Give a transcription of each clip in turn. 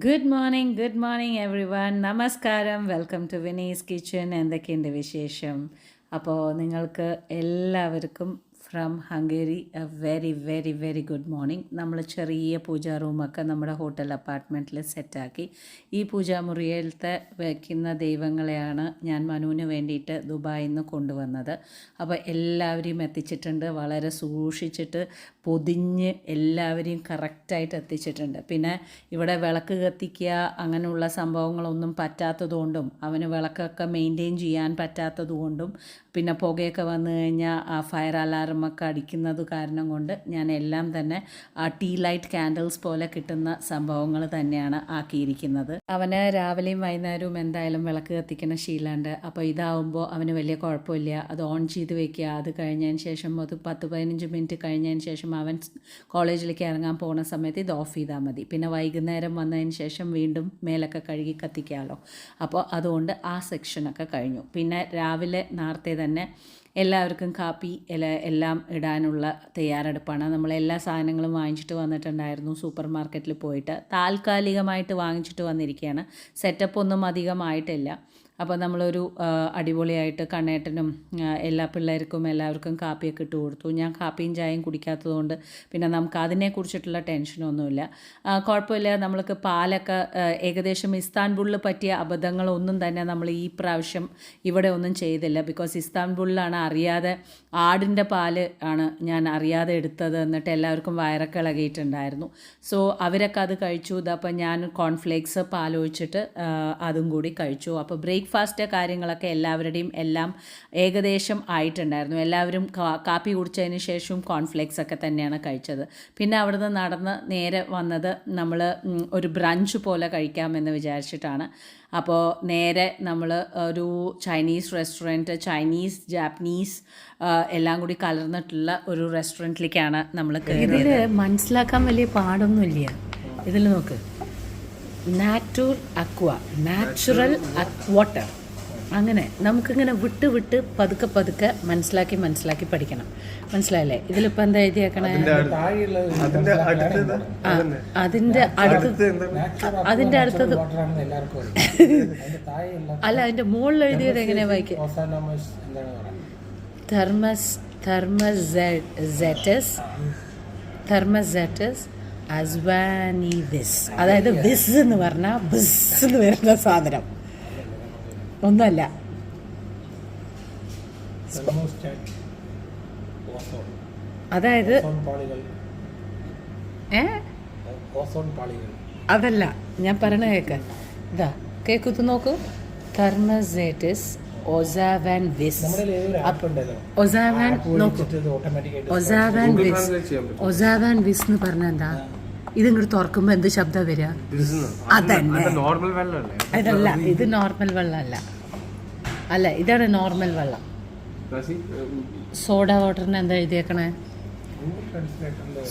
Good morning everyone. Namaskaram. Welcome to Vinny's Kitchen. എന്തൊക്കെയുണ്ട് വിശേഷം? അപ്പോൾ നിങ്ങൾക്ക് എല്ലാവർക്കും ഫ്രം ഹംഗേരി വെരി ഗുഡ് മോർണിംഗ്. നമ്മൾ ചെറിയ പൂജാ റൂമൊക്കെ നമ്മുടെ ഹോട്ടൽ അപ്പാർട്ട്മെൻറ്റിൽ സെറ്റാക്കി. ഈ പൂജാമുറിയിലത്തെ വയ്ക്കുന്ന ദൈവങ്ങളെയാണ് ഞാൻ മനുവിന് വേണ്ടിയിട്ട് ദുബായിൽ നിന്ന് കൊണ്ടുവന്നത്. അപ്പോൾ എല്ലാവരെയും എത്തിച്ചിട്ടുണ്ട്. വളരെ സൂക്ഷിച്ചിട്ട് പൊതിഞ്ഞ് എല്ലാവരെയും കറക്റ്റായിട്ട് എത്തിച്ചിട്ടുണ്ട്. പിന്നെ ഇവിടെ വിളക്ക് കത്തിക്കുക അങ്ങനെയുള്ള സംഭവങ്ങളൊന്നും പറ്റാത്തതുകൊണ്ടും അവന് വിളക്കൊക്കെ മെയിൻറ്റെയിൻ ചെയ്യാൻ പറ്റാത്തതുകൊണ്ടും പിന്നെ പുകയൊക്കെ വന്നു കഴിഞ്ഞാൽ ആ ഫയർ അലാറമൊക്കെ അടിക്കുന്നത് കാരണം കൊണ്ട് ഞാൻ എല്ലാം തന്നെ ആ ടീ ലൈറ്റ് ക്യാൻഡിൽസ് പോലെ കിട്ടുന്ന സംഭവങ്ങൾ തന്നെയാണ് ആക്കിയിരിക്കുന്നത്. അവന് രാവിലെയും വൈകുന്നേരവും എന്തായാലും വിളക്ക് കത്തിക്കുന്ന ശീലമുണ്ട്. അപ്പോൾ ഇതാവുമ്പോൾ അവന് വലിയ കുഴപ്പമില്ല. അത് ഓൺ ചെയ്ത് വെക്കുക. അത് കഴിഞ്ഞതിന് ശേഷം അത് 10-15 മിനിറ്റ് കഴിഞ്ഞതിന് ശേഷം അവൻ കോളേജിലേക്ക് ഇറങ്ങാൻ പോകുന്ന സമയത്ത് ഇത് ഓഫ് ചെയ്താൽ മതി. പിന്നെ വൈകുന്നേരം വന്നതിന് ശേഷം വീണ്ടും മേലൊക്കെ കഴുകി കത്തിക്കാമല്ലോ. അപ്പോൾ അതുകൊണ്ട് ആ സെക്ഷനൊക്കെ കഴിഞ്ഞു. പിന്നെ രാവിലെ നേരത്തെ തന്നെ എല്ലാവർക്കും കാപ്പി എല്ലാം ഇടാനുള്ള തയ്യാറെടുപ്പാണ്. നമ്മൾ എല്ലാ സാധനങ്ങളും വാങ്ങിച്ചിട്ട് വന്നിട്ടുണ്ടായിരുന്നു. സൂപ്പർ മാർക്കറ്റിൽ പോയിട്ട് താൽക്കാലികമായിട്ട് വാങ്ങിച്ചിട്ട് വന്നിരിക്കുകയാണ്. സെറ്റപ്പ് ഒന്നും അധികമായിട്ടില്ല. അപ്പോൾ നമ്മളൊരു അടിപൊളിയായിട്ട് കണ്ണേട്ടനും എല്ലാ പിള്ളേർക്കും എല്ലാവർക്കും കാപ്പിയൊക്കെ ഇട്ട് കൊടുത്തു. ഞാൻ കാപ്പിയും ചായയും കുടിക്കാത്തതുകൊണ്ട് പിന്നെ നമുക്ക് അതിനെക്കുറിച്ചിട്ടുള്ള ടെൻഷനൊന്നുമില്ല. കുഴപ്പമില്ല. നമ്മൾക്ക് പാലൊക്കെ ഏകദേശം ഇസ്താൻബുളിൽ പറ്റിയ അബദ്ധങ്ങളൊന്നും തന്നെ നമ്മൾ ഈ പ്രാവശ്യം ഇവിടെ ഒന്നും ചെയ്തില്ല. ബിക്കോസ് ഇസ്താൻബുളിലാണ് അറിയാതെ ആടിൻ്റെ പാല് ആണ് ഞാൻ അറിയാതെ എടുത്തത്. എന്നിട്ട് എല്ലാവർക്കും വയറൊക്കെ ഇളകിയിട്ടുണ്ടായിരുന്നു. സോ അവരൊക്കെ അത് കഴിച്ചു. ഇതപ്പോൾ ഞാൻ കോൺഫ്ലേക്സ് പാലൊഴിച്ചിട്ട് അതും കൂടി കഴിച്ചു. അപ്പോൾ ബ്രേക്ക്ഫാസ്റ്റ് കാര്യങ്ങളൊക്കെ എല്ലാവരുടെയും എല്ലാം ഏകദേശം ആയിട്ടുണ്ടായിരുന്നു. എല്ലാവരും കാപ്പി കുടിച്ചതിന് ശേഷവും കോൺഫ്ലേക്സ് ഒക്കെ തന്നെയാണ് കഴിച്ചത്. പിന്നെ അവിടുന്ന് നടന്ന് നേരെ വന്നത് നമ്മൾ ഒരു ബ്രഞ്ച് പോലെ കഴിക്കാമെന്ന് വിചാരിച്ചിട്ടാണ്. അപ്പോൾ നേരെ നമ്മൾ ഒരു ചൈനീസ് റെസ്റ്റോറൻറ്റ്, ചൈനീസ് ജാപ്പനീസ് എല്ലാം കൂടി കലർന്നിട്ടുള്ള ഒരു റെസ്റ്റോറൻറ്റിലേക്കാണ് നമ്മൾ കയറിയത്. ഇതിൽ മനസ്സിലാക്കാൻ വലിയ പാടൊന്നുമില്ല. ഇതിൽ നോക്ക്, നാച്ചുറൽ വാട്ടർ. അങ്ങനെ നമുക്കിങ്ങനെ വിട്ട് പതുക്കെ മനസ്സിലാക്കി പഠിക്കണം. മനസ്സിലായില്ലേ? ഇതിലിപ്പോൾ എന്താ എഴുതിയേക്കണേ? അതിൻ്റെ അടുത്തത് അല്ല, അതിൻ്റെ മുകളിൽ എഴുതിയത് എങ്ങനെയാ വായിക്കുക? തെർമസെറ്റസ് അസ്വാനി വിസ്. അതായത് വിസ് എന്ന് പറഞ്ഞാൽ ബിസ് എന്ന് വരുന്ന സാധനം ഒന്നുമല്ല. അതായത് അതല്ല ഞാൻ പറയണ കേക്ക്. ഇതാ കേക്കുത്ത് നോക്കൂ. തെർമസെറ്റസ് ഒസാവാൻ വിസ്. ഒസാവാൻ വിസ് എന്ന് പറഞ്ഞാൽ എന്താ? ഇതിങ്ങോട്ട് തുറക്കുമ്പോ എന്ത് ശബ്ദം വരിക? അതന്നെ. അതല്ല, ഇത് നോർമൽ വെള്ളമല്ല. അല്ല, ഇതാണ് നോർമൽ വെള്ളം. സോഡ വാട്ടറിന് എന്താ എഴുതിയേക്കണേ?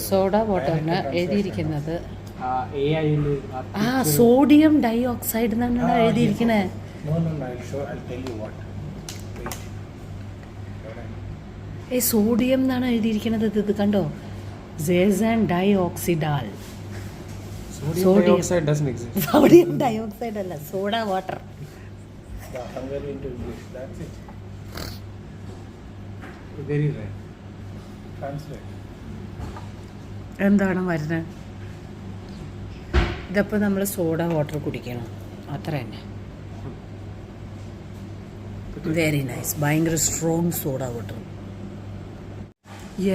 സോഡ വാട്ടറിന് എഴുതിയിരിക്കുന്നത് സോഡിയം ഡൈ ഓക്സൈഡ് എന്നാണ് എഴുതിയിരിക്കണേ. സോഡിയം എന്നാണ് എഴുതിയിരിക്കുന്നത്. ഇത് കണ്ടോ? സേസാൻ ഡൈ ഓക്സിഡാൽ. സോഡിയം ഡൈ ഓക്സൈഡ് അല്ല, സോഡ വാട്ടർ. എന്താണ് വരുന്നത്? ഇതപ്പോൾ നമ്മൾ സോഡ വാട്ടർ കുടിക്കണം, അത്ര തന്നെ. Very nice. ഭയങ്കര സ്ട്രോങ് സോഡ വാട്ടർ.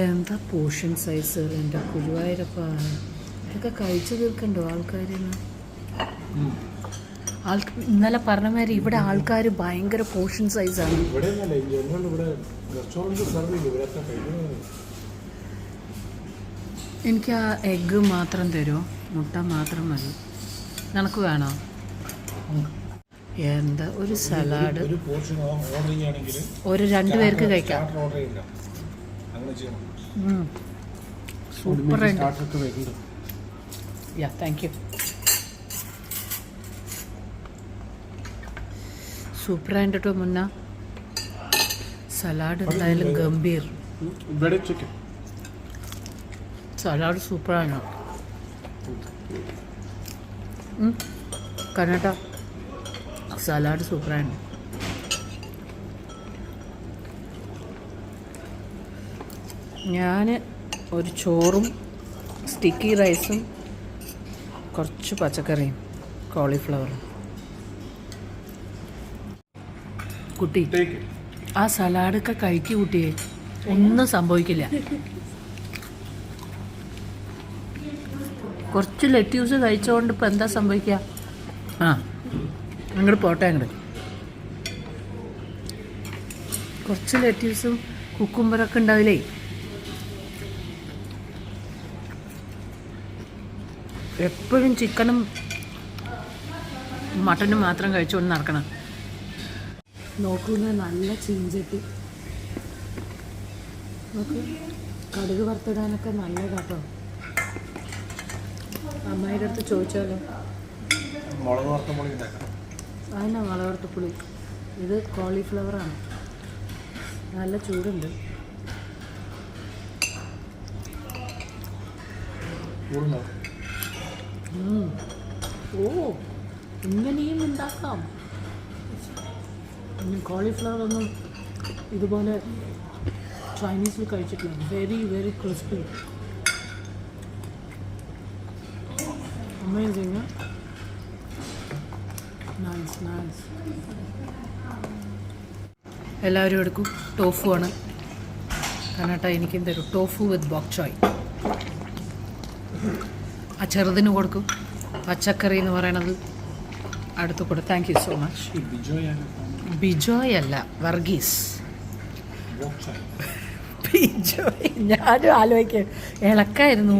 എന്താ പോർഷൻ സൈസ്! എൻ്റെ ഗുരുവായൂരപ്പ, ഇതൊക്കെ കഴിച്ചു തീർക്കണ്ടോ ആൾക്കാരെന്ന്? ഇന്നലെ പറഞ്ഞ മാതിരി ഇവിടെ ആൾക്കാർ ഭയങ്കര പോർഷൻ സൈസാണ്. എനിക്ക് ആ എഗ്ഗ് മാത്രം തരുമോ? മുട്ട മാത്രം മതി. നിനക്ക് വേണോ? എന്താ ഒരു സലാഡ് ഒരു 2 പേർക്ക് കഴിക്കാം. സൂപ്പർ. Thank you. സൂപ്പറായിട്ട് കേട്ടോ മുന്ന. സലാഡ് എന്തായാലും ഗംഭീർ. സലാഡ് സൂപ്പറാണ്. കനട്ട സലാഡ് സൂപ്പറാണ്. ഞാൻ ഒരു ചോറും സ്റ്റിക്കി റൈസും കുറച്ച് പച്ചക്കറിയും കോളിഫ്ലവറും. കുട്ടി ആ സലാഡൊക്കെ കഴിക്കു കുട്ടിയെ, ഒന്നും സംഭവിക്കില്ല. കുറച്ച് ലെറ്റ്യൂസ് കഴിച്ചുകൊണ്ട് ഇപ്പം എന്താ സംഭവിക്കുക? ആ അങ്ങോട്ട് പോട്ടെ, അങ്ങോട്ട് കുറച്ച് ലെറ്റ്യൂസും കുക്കുംബറൊക്കെ ഉണ്ടാവില്ലേ. എപ്പോഴും ചിക്കനും മട്ടനും മാത്രം കഴിച്ചുകൊണ്ട് നടക്കണം. നോക്കുന്നത് നല്ല ചീഞ്ചട്ടി നോക്ക്, കടുക് വറുത്തിടാനൊക്കെ നല്ലതാട്ടോ. അമ്മായിയുടെ അടുത്ത് ചോദിച്ചാലോ. അതിനാ മുളക് വറുത്ത പുളി. ഇത് കോളിഫ്ലവറാണ്. നല്ല ചൂടുണ്ട്. ഓ ഇങ്ങനെയും ഉണ്ടാക്കാം. കോളിഫ്ലവർ ഒന്നും ഇതുപോലെ ചൈനീസിൽ കഴിച്ചിട്ടില്ല. Very very crispy, amazing, nice nice. എല്ലാവരും എടുക്കും. ടോഫു ആണ് കനട്ട, എനിക്കും തരും ടോഫു വിത്ത് ബോക് ചോയ്. ആ ചെറുതിന് കൊടുക്കും. പച്ചക്കറി എന്ന് പറയണത് അടുത്ത് കൊടുക്കും. Thank you so much. Bijoy അല്ല, വർഗീസ്. ബിജോയ് ഞാനും ആലോചിക്കാം, ഇളക്കായിരുന്നു.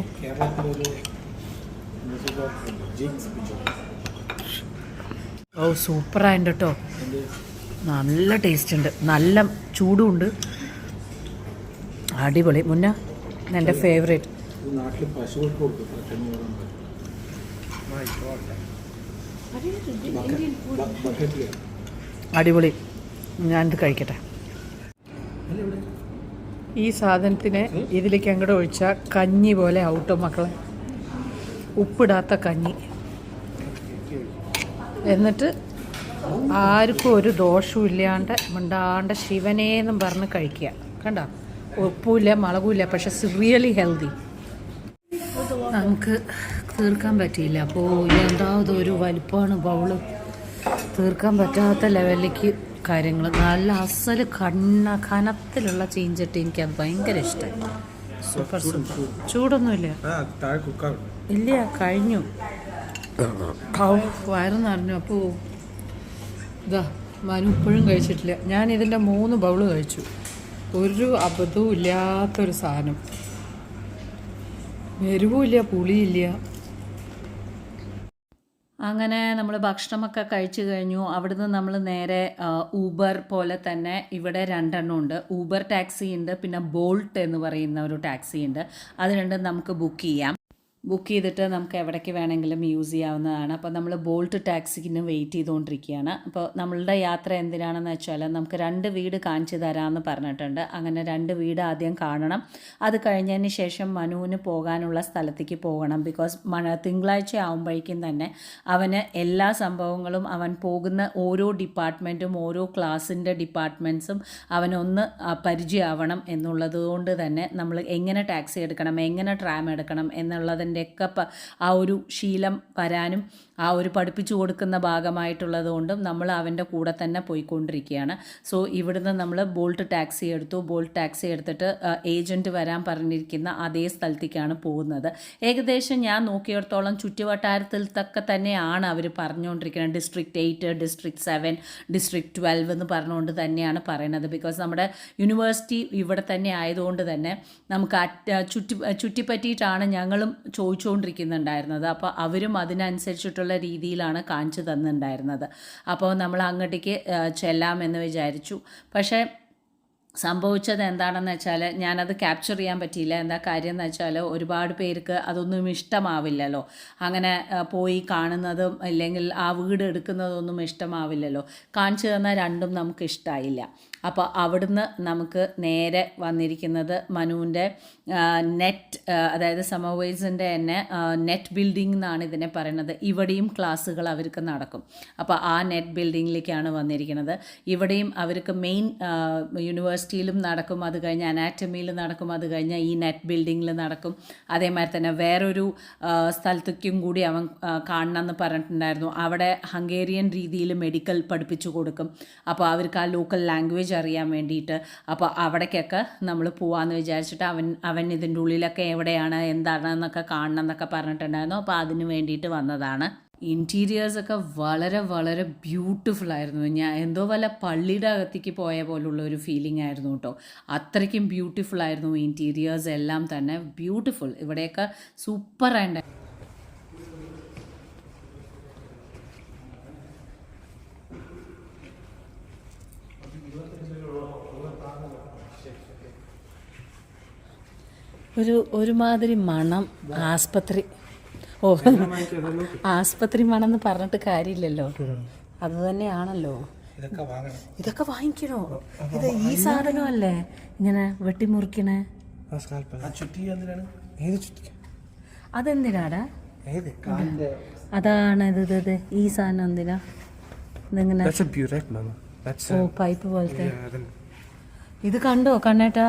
ഓ സൂപ്പറായിട്ട് കേട്ടോ, നല്ല ടേസ്റ്റ് ഉണ്ട്, നല്ല ചൂടും ഉണ്ട്, അടിപൊളി. മുന്ന എൻ്റെ ഫേവറേറ്റ്. അടിപൊളി. ഞാനിത് കഴിക്കട്ടെ. ഈ സാധനത്തിന് ഇതിലേക്ക് അങ്ങോട്ട് ഒഴിച്ചാൽ കഞ്ഞി പോലെ ഔട്ടോ മക്കളെ, ഉപ്പിടാത്ത കഞ്ഞി. എന്നിട്ട് ആർക്കും ഒരു ദോഷവും ഇല്ലാണ്ട് മിണ്ടാണ്ട് ശിവനേന്നും പറഞ്ഞ് കഴിക്കുക. കണ്ട, ഉപ്പുമില്ല മുളകുമില്ല, പക്ഷെ റിയലി ഹെൽത്തി. നമുക്ക് തീർക്കാൻ പറ്റിയില്ല. അപ്പോൾ എന്താവത് ഒരു വലിപ്പമാണ് ബൗള്, തീർക്കാൻ പറ്റാത്ത ലെവലിലേക്ക് കാര്യങ്ങൾ. നല്ല അസൽ കനത്തിലുള്ള ചീഞ്ചട്ടി, എനിക്കത് ഭയങ്കര ഇഷ്ടമായി. Super super. ചൂടൊന്നുമില്ല, ഇല്ല, കഴിഞ്ഞു. വയറ് നിറഞ്ഞു. അപ്പോൾ ഇതാ മനു ഇപ്പോഴും കഴിച്ചിട്ടില്ല. ഞാൻ ഇതിൻ്റെ 3 ബൗള് കഴിച്ചു. ഒരു അബദ്ധവും ഇല്ലാത്തൊരു സാധനം. എരിവുമില്ല, പുളിയില്ല. അങ്ങനെ നമ്മൾ ഭക്ഷണമൊക്കെ കഴിച്ചു കഴിഞ്ഞു. അവിടുന്ന് നമ്മൾ നേരെ ഊബർ പോലെ തന്നെ ഇവിടെ 2 എണ്ണം ഉണ്ട്. ഊബർ ടാക്സി ഉണ്ട്, പിന്നെ ബോൾട്ട് എന്ന് പറയുന്ന ഒരു ടാക്സി ഉണ്ട്. അത് രണ്ടും നമുക്ക് ബുക്ക് ചെയ്യാം. ബുക്ക് ചെയ്തിട്ട് നമുക്ക് എവിടേക്ക് വേണമെങ്കിലും യൂസ് ചെയ്യാവുന്നതാണ്. അപ്പോൾ നമ്മൾ ബോൾട്ട് ടാക്സിന് വെയിറ്റ് ചെയ്തുകൊണ്ടിരിക്കുകയാണ്. അപ്പോൾ നമ്മളുടെ യാത്ര എന്തിനാണെന്ന് വെച്ചാൽ നമുക്ക് 2 വീട് കാണിച്ചു തരാമെന്ന് പറഞ്ഞിട്ടുണ്ട്. അങ്ങനെ 2 വീട് ആദ്യം കാണണം. അത് കഴിഞ്ഞതിന് ശേഷം മനുവിന് പോകാനുള്ള സ്ഥലത്തേക്ക് പോകണം. ബിക്കോസ് തിങ്കളാഴ്ച ആകുമ്പോഴേക്കും തന്നെ അവന് എല്ലാ സംഭവങ്ങളും, അവൻ പോകുന്ന ഓരോ ഡിപ്പാർട്ട്മെൻറ്റും ഓരോ ക്ലാസ്സിൻ്റെ ഡിപ്പാർട്ട്മെൻറ്റ്സും അവനൊന്ന് പരിചയമാവണം എന്നുള്ളത് കൊണ്ട് തന്നെ നമ്മൾ എങ്ങനെ ടാക്സി എടുക്കണം, എങ്ങനെ ട്രാം എടുക്കണം എന്നുള്ളതിൻ്റെയൊക്കെ ആ ഒരു ശീലം വരാനും ആ ഒരു പഠിപ്പിച്ചു കൊടുക്കുന്ന ഭാഗമായിട്ടുള്ളത് കൊണ്ടും നമ്മൾ അവൻ്റെ കൂടെ തന്നെ പോയിക്കൊണ്ടിരിക്കുകയാണ്. സോ ഇവിടുന്ന് നമ്മൾ ബോൾട്ട് ടാക്സി എടുത്തു. ബോൾട്ട് ടാക്സി എടുത്തിട്ട് ഏജൻറ്റ് വരാൻ പറഞ്ഞിരിക്കുന്ന അതേ സ്ഥലത്തേക്കാണ് പോകുന്നത്. ഏകദേശം ഞാൻ നോക്കിയിടത്തോളം ചുറ്റുവട്ടാരത്തിലൊക്കെ തന്നെയാണ് അവർ പറഞ്ഞുകൊണ്ടിരിക്കുന്നത്. ഡിസ്ട്രിക്റ്റ് 8, ഡിസ്ട്രിക്റ്റ് 7, ഡിസ്ട്രിക്റ്റ് 12 എന്ന് പറഞ്ഞുകൊണ്ട് തന്നെയാണ് പറയുന്നത്. ബിക്കോസ് നമ്മുടെ യൂണിവേഴ്സിറ്റി ഇവിടെ തന്നെ ആയതുകൊണ്ട് തന്നെ നമുക്ക് ചുറ്റിപ്പറ്റിയിട്ടാണ് ഞങ്ങളും ചോദിച്ചുകൊണ്ടിരിക്കുന്നുണ്ടായിരുന്നത്. അപ്പോൾ അവരും അതിനനുസരിച്ചിട്ടുള്ള രീതിയിലാണ് കാണിച്ചു തന്നിട്ടുണ്ടായിരുന്നത്. അപ്പോൾ നമ്മൾ അങ്ങോട്ടേക്ക് ചെല്ലാമെന്ന് വിചാരിച്ചു. പക്ഷേ സംഭവിച്ചത് എന്താണെന്ന് വെച്ചാൽ ഞാനത് ക്യാപ്ചർ ചെയ്യാൻ പറ്റിയില്ല. എന്താ കാര്യം എന്ന് വെച്ചാൽ ഒരുപാട് പേർക്ക് അതൊന്നും ഇഷ്ടമാവില്ലല്ലോ. അങ്ങനെ പോയി കാണുന്നതും ഇല്ലെങ്കിൽ ആ വീട് എടുക്കുന്നതൊന്നും ഇഷ്ടമാവില്ലല്ലോ. കാണിച്ചു തന്ന രണ്ടും നമുക്ക് ഇഷ്ടമായില്ല. അപ്പോൾ അവിടുന്ന് നമുക്ക് നേരെ വന്നിരിക്കുന്നത് മനുവിൻ്റെ നെറ്റ്, അതായത് സമർവേഴ്സിൻ്റെ തന്നെ നെറ്റ് ബിൽഡിംഗ് എന്നാണ് ഇതിനെ പറയുന്നത്. ഇവിടെയും ക്ലാസ്സുകൾ അവർക്ക് നടക്കും. അപ്പോൾ ആ നെറ്റ് ബിൽഡിങ്ങിലേക്കാണ് വന്നിരിക്കുന്നത്. ഇവിടെയും അവർക്ക് മെയിൻ യൂണിവേഴ്സിറ്റിയിലും നടക്കും, അത് കഴിഞ്ഞ് അനാറ്റമിയിൽ നടക്കും, അത് കഴിഞ്ഞ് ഈ നെറ്റ് ബിൽഡിങ്ങിൽ നടക്കും. അതേമാതിരി തന്നെ വേറൊരു സ്ഥലത്തേക്കും കൂടി അവൻ കാണണമെന്ന് പറഞ്ഞിട്ടുണ്ടായിരുന്നു. അവിടെ ഹംഗേറിയൻ രീതിയിൽ മെഡിക്കൽ പഠിപ്പിച്ചു കൊടുക്കും. അപ്പോൾ അവർക്ക് ആ ലോക്കൽ ലാംഗ്വേജ് അറിയാൻ വേണ്ടിയിട്ട്. അപ്പോൾ അവിടേക്കൊക്കെ നമ്മൾ പോകാമെന്ന് വിചാരിച്ചിട്ട് അവൻ ഇതിൻ്റെ ഉള്ളിലൊക്കെ എവിടെയാണ് എന്താണെന്നൊക്കെ കാണണം എന്നൊക്കെ പറഞ്ഞിട്ടുണ്ടായിരുന്നു. അപ്പോൾ അതിന് വേണ്ടിയിട്ട് വന്നതാണ്. ഇൻറ്റീരിയേഴ്സൊക്കെ വളരെ വളരെ ബ്യൂട്ടിഫുൾ ആയിരുന്നു. ഞാൻ എന്തോ വല്ല പള്ളിയുടെ അകത്തേക്ക് പോയ പോലുള്ള ഒരു ഫീലിംഗ് ആയിരുന്നു കേട്ടോ. അത്രയ്ക്കും ബ്യൂട്ടിഫുൾ ആയിരുന്നു ഇൻറ്റീരിയേഴ്സ് എല്ലാം തന്നെ ബ്യൂട്ടിഫുൾ. ഇവിടെയൊക്കെ സൂപ്പറായിട്ട്. ഒരുമാതിരി മണം ആസ്പത്രി. ആസ്പത്രി മണം എന്ന് പറഞ്ഞിട്ട് കാര്യമില്ലല്ലോ, അത് തന്നെയാണല്ലോ. ഇതൊക്കെ വാങ്ങിക്കണോ? ഇത് ഈ സാധനമല്ലേ ഇങ്ങനെ വെട്ടിമുറിക്കണേ? അതെന്തിനാടാ? അതാണ് ഇത് ഈ സാധനം എന്തിനാ ഇതിങ്ങനെ? ഓ, പൈപ്പ് പോലത്തെ. ഇത് കണ്ടോ കണ്ണേട്ടാ?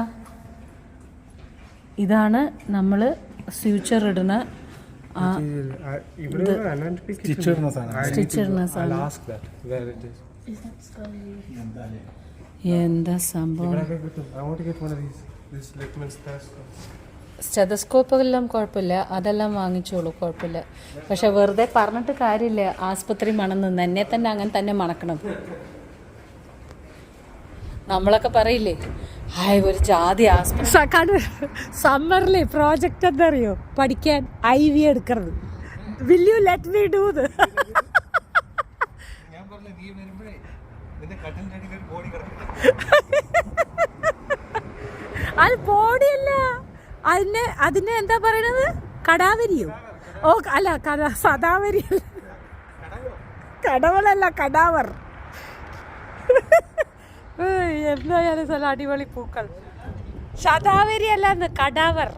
ഇതാണ് നമ്മൾ ഫ്യൂച്ചർ ഇടുന്ന എന്താ സംഭവം? സ്റ്റെതസ്കോപ്പെല്ലാം കുഴപ്പമില്ല, അതെല്ലാം വാങ്ങിച്ചോളൂ, കുഴപ്പമില്ല. പക്ഷെ വെറുതെ പറഞ്ഞിട്ട് കാര്യമില്ല ആസ്പത്രി മണന്ന്. എന്നെ തന്നെ അങ്ങനെ തന്നെ മണക്കണം. നമ്മളൊക്കെ പറയില്ലേ, ഹായ് ഒരു ജാതി ആസ്പത്രി. സമ്മറിലെ പ്രോജക്റ്റ് എന്താ അറിയോ? പഠിക്കാൻ IV എടുക്കരുത്. Will you let me do ഇത്? അത് ബോഡിയല്ല, അതിനെ എന്താ പറയണത്? കടാവരിയോ? ഓ അല്ല, സദാവരി, കടവളല്ല, കടാവർ. എന്തായാലും സ്ഥലം അടിപൊളി പൂക്കൾ. ശതാവരി അല്ലാന്ന്, കടാവർ.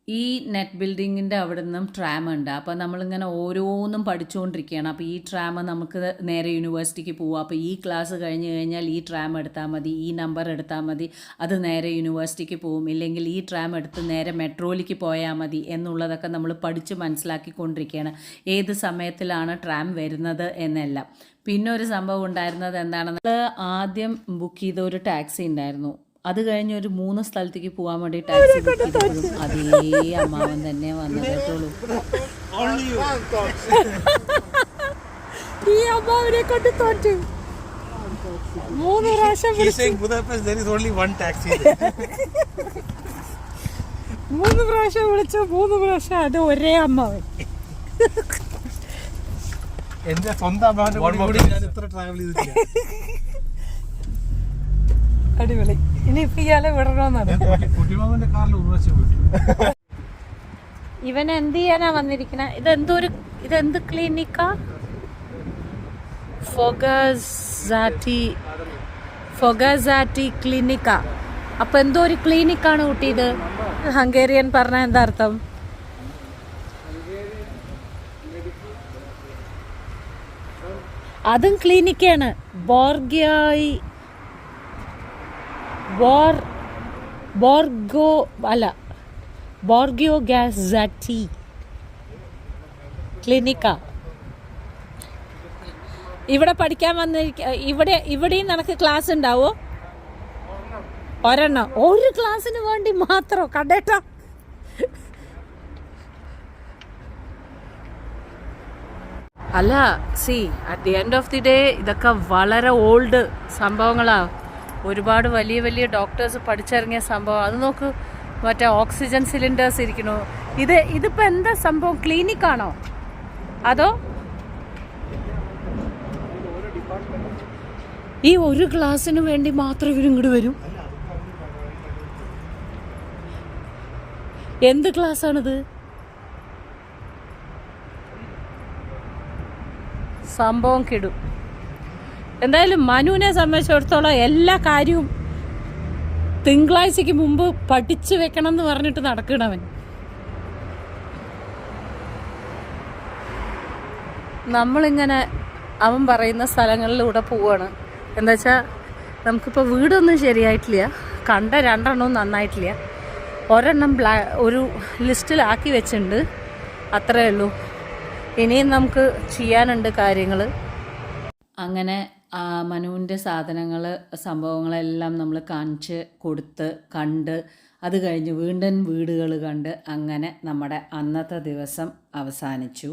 ഈ നെറ്റ് ബിൽഡിങ്ങിൻ്റെ അവിടെ നിന്നും ട്രാം ഉണ്ട്. അപ്പോൾ നമ്മളിങ്ങനെ ഓരോന്നും പഠിച്ചുകൊണ്ടിരിക്കുകയാണ്. അപ്പോൾ ഈ ട്രാം നമുക്ക് നേരെ യൂണിവേഴ്സിറ്റിക്ക് പോവാം. അപ്പോൾ ഈ ക്ലാസ് കഴിഞ്ഞ് കഴിഞ്ഞാൽ ഈ ട്രാം എടുത്താൽ മതി, ഈ നമ്പർ എടുത്താൽ മതി, അത് നേരെ യൂണിവേഴ്സിറ്റിക്ക് പോവും. ഇല്ലെങ്കിൽ ഈ ട്രാം എടുത്ത് നേരെ മെട്രോയിലേക്ക് പോയാൽ മതി എന്നുള്ളതൊക്കെ നമ്മൾ പഠിച്ച് മനസ്സിലാക്കിക്കൊണ്ടിരിക്കുകയാണ്, ഏത് സമയത്തിലാണ് ട്രാം വരുന്നത് എന്നെല്ലാം. പിന്നെ ഒരു സംഭവം ഉണ്ടായിരുന്നത് എന്താണെന്ന്, നമ്മൾ ആദ്യം ബുക്ക് ചെയ്ത ഒരു ടാക്സി ഉണ്ടായിരുന്നു. അത് കഴിഞ്ഞ് ഒരു 3 സ്ഥലത്തേക്ക് പോകാൻ വേണ്ടി ടാക്സി ബുക്ക് ചെയ്തപ്പോഴും അതേ അമ്മാവൻ തന്നെ വന്നത് കേട്ടോളൂ. ഈ അമ്മാവനെ കൊണ്ട് തോറ്റു. 3 പ്രാവശ്യം 3 പ്രാവശ്യം വിളിച്ചു, 3 പ്രാവശ്യം അത് ഒരേ അമ്മാവൻ. എന്റെ സ്വന്തം അമ്മാവന്റെ കൂടി ഞാൻ ഇത്ര ട്രാവൽ ചെയ്തിട്ടില്ല. അടിപൊളി. ഇനിയിപ്പോ ഇയാളെ വിടണമെന്നാണ്. ഇവൻ എന്ത് ചെയ്യാനാ വന്നിരിക്കണ? ഇതെന്ത് ക്ലിനിക്കാ? ഫൊഗസാറ്റി ക്ലിനിക്ക. അപ്പൊ എന്തോ ഒരു ക്ലിനിക്കാണ് കുട്ടി ഇത്. ഹംഗേറിയൻ പറഞ്ഞ എന്താ അർത്ഥം? അതും ക്ലിനിക്കാണ്. ബോർഗിയോ ഗാസാറ്റി ക്ലിനിക്ക. ഇവിടെ പഠിക്കാൻ ഇവിടെയും നിനക്ക് ക്ലാസ് ഉണ്ടാവോ? ഒരെണ്ണം, ഒരു ക്ലാസ്സിന് വേണ്ടി മാത്രം കണ്ടേട്ടോ. അല്ല, at the end of the day ഇതൊക്കെ വളരെ ഓൾഡ് സംഭവങ്ങളാണ്. ഒരുപാട് വലിയ വലിയ ഡോക്ടേഴ്സ് പഠിച്ചിറങ്ങിയ സംഭവം. അത് നോക്ക്, മറ്റേ ഓക്സിജൻ സിലിണ്ടേഴ്സ് ഇരിക്കണു. ഇതിപ്പോൾ എന്താ സംഭവം? ക്ലിനിക്കാണോ അതോ ഈ ഒരു ക്ലാസ്സിന് വേണ്ടി മാത്രം ഇവരും ഇങ്ങോട്ട് വരും. എന്ത് ക്ലാസ്സാണിത്? സംഭവം കിടും. എന്തായാലും മനുവിനെ സംബന്ധിച്ചിടത്തോളം എല്ലാ കാര്യവും തിങ്കളാഴ്ചക്ക് മുമ്പ് പഠിച്ചു വെക്കണം എന്ന് പറഞ്ഞിട്ട് നടക്കണവൻ. നമ്മളിങ്ങനെ അവൻ പറയുന്ന സ്ഥലങ്ങളിലൂടെ പോവാണ്. എന്താ വെച്ചാൽ നമുക്കിപ്പോൾ വീടൊന്നും ശരിയായിട്ടില്ല, കണ്ട 2 എണ്ണവും നന്നായിട്ടില്ല. ഒരെണ്ണം ഒരു ലിസ്റ്റിലാക്കി വെച്ചിട്ടുണ്ട്, അത്രേ ഉള്ളൂ. ഇനിയും നമുക്ക് ചെയ്യാനുണ്ട് കാര്യങ്ങൾ. അങ്ങനെ മനുവിൻ്റെ സാധനങ്ങൾ സംഭവങ്ങളെല്ലാം നമ്മൾ കാണിച്ച് കൊടുത്ത് കണ്ട് അത് കഴിഞ്ഞ് വീണ്ടും വീടുകൾ കണ്ട് അങ്ങനെ നമ്മുടെ അന്നത്തെ ദിവസം അവസാനിച്ചു.